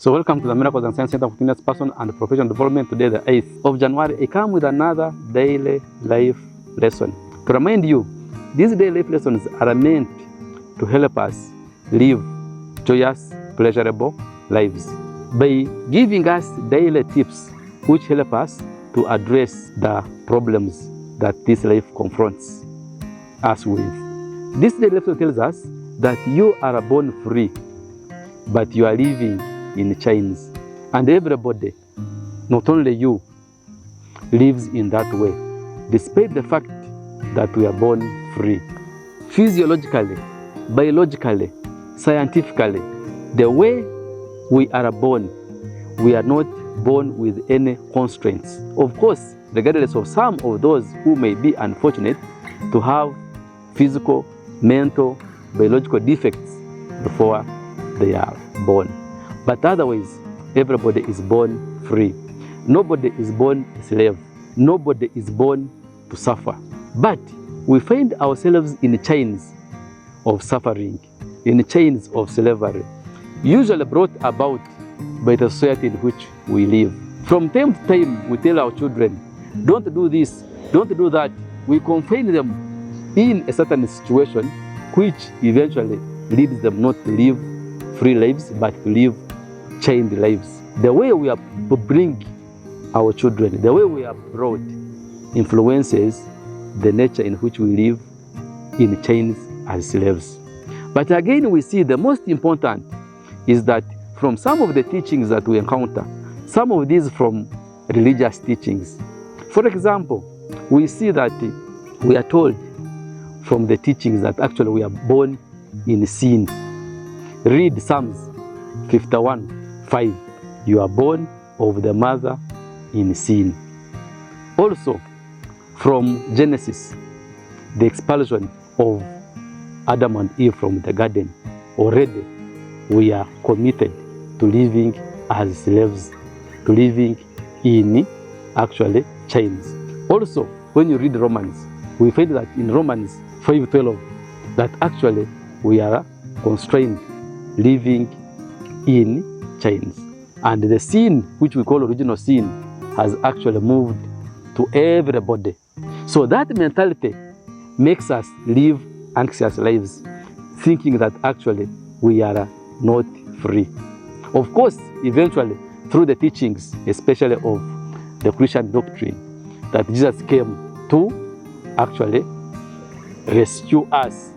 So welcome to the Miracles and Science Center for Continuous Person and Professional Development. Today, the 8th of January, I come with another daily life lesson. To remind you, these daily life lessons are meant to help us live joyous, pleasurable lives by giving us daily tips which help us to address the problems that this life confronts us with. This daily lesson tells us that you are born free, but you are living in chains. And everybody, not only you, lives in that way, despite the fact that we are born free. Physiologically, biologically, scientifically, the way we are born, we are not born with any constraints. Of course, regardless of some of those who may be unfortunate to have physical, mental, biological defects before they are born. But otherwise, everybody is born free. Nobody is born a slave. Nobody is born to suffer. But we find ourselves in chains of suffering, in chains of slavery, usually brought about by the society in which we live. From time to time, we tell our children, don't do this, don't do that. We confine them in a certain situation, which eventually leads them not to live free lives, but to live chained lives. The way we are to bring our children, the way we are brought, influences the nature in which we live in chains as slaves. But again, we see the most important is that from some of the teachings that we encounter, some of these from religious teachings. For example, we see that we are told from the teachings that actually we are born in sin. Read Psalms 51:5. You are born of the mother in sin. Also, from Genesis, the expulsion of Adam and Eve from the garden, already we are committed to living as slaves, to living in actually chains. Also, when you read Romans, we find that in Romans 5:12, that actually we are constrained, living in chains. And the sin, which we call original sin, has actually moved to everybody. So that mentality makes us live anxious lives, thinking that actually we are not free. Of course, eventually, through the teachings, especially of the Christian doctrine, that Jesus came to actually rescue us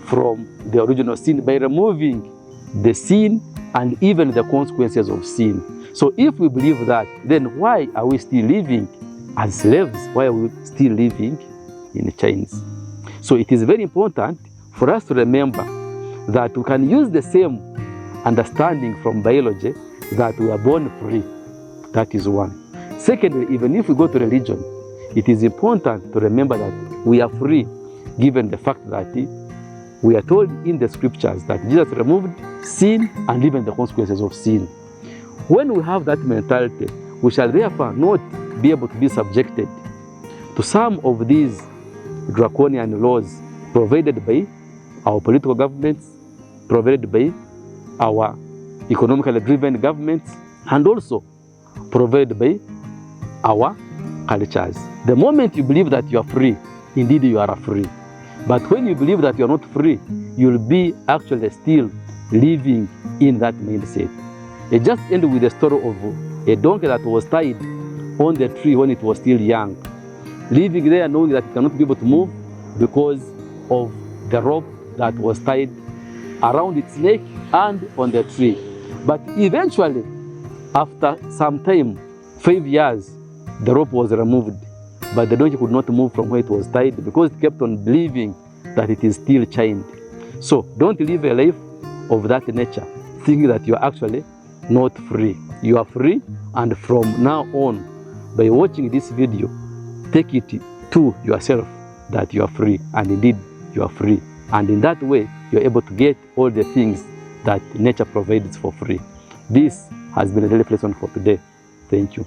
from the original sin by removing the sin and even the consequences of sin. So if we believe that, then why are we still living as slaves? Why are we still living in chains? So it is very important for us to remember that we can use the same understanding from biology that we are born free. That is one. Secondly, even if we go to religion, it is important to remember that we are free, given the fact that we are told in the scriptures that Jesus removed sin and even the consequences of sin. When we have that mentality, we shall therefore not be able to be subjected to some of these draconian laws provided by our political governments, provided by our economically driven governments, and also provided by our cultures. The moment you believe that you are free, indeed you are free. But when you believe that you are not free, you'll be actually still living in that mindset. It just ended with the story of a donkey that was tied on the tree when it was still young, living there knowing that it cannot be able to move because of the rope that was tied around its neck and on the tree. But eventually, after some time, 5 years, the rope was removed, but the donkey could not move from where it was tied because it kept on believing that it is still chained. So don't live a life of that nature, thinking that you are actually not free. You are free, and from now on, by watching this video, take it to yourself that you are free, and indeed you are free. And in that way, you are able to get all the things that nature provides for free. This has been a daily lesson for today. Thank you.